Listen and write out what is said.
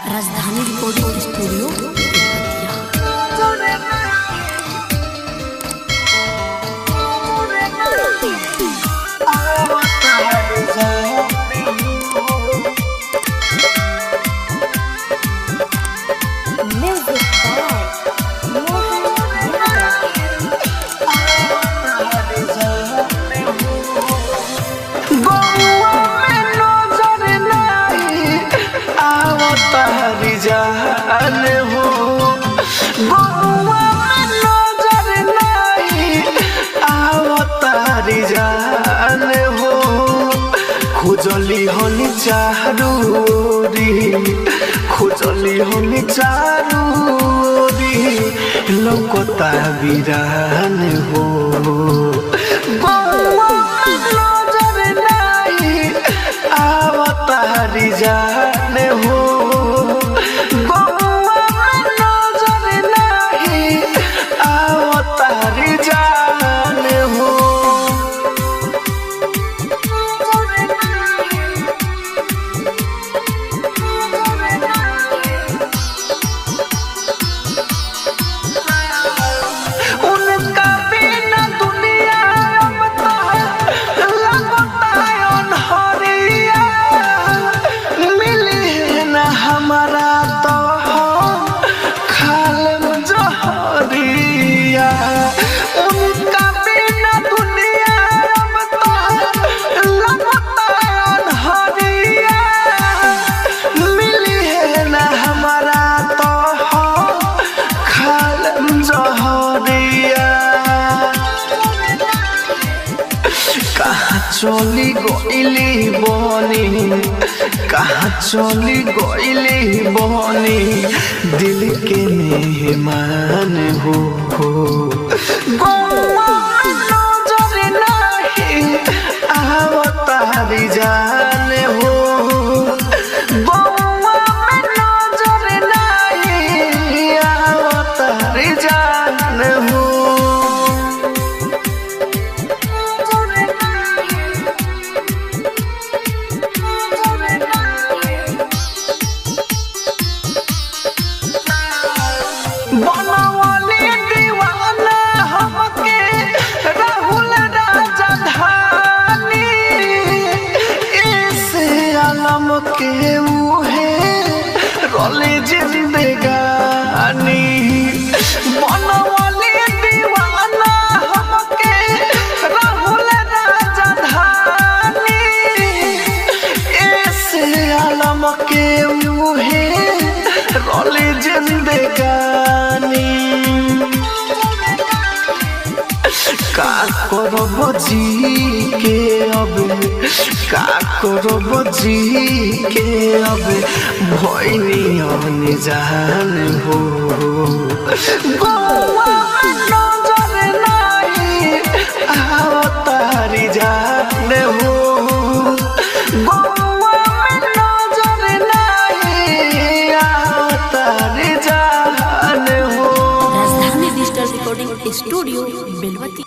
राजधानी recording studio जान हो नजर नहीं आवतारी जान हो खोजली हनी चारूरी खोजली हनी चारूरी लौकता बिरान हो नजर नहीं आवतारी जान हो चली गईली बनी कहाँ चली गईली बनी दिल के मेहमान हो नजर नहीं आवतारी जान हो नजर नहीं आवतारी जान हो बनवाली दीवाना हमके राहुल राजधानी इस आलम के मुहे रोले जिंदगानी बनवाली दीवाना हमके राहुल राजधानी इस आलम के मुहे रोले जिंदगानी का करब जी के अब का करब जी के अब भइनी अनजान हो नजर नहीं आवतारी जान हो नजर नहीं आवतारी जान हो। राजधानी डिजिटल रिकॉर्डिंग स्टूडियो बेलवती।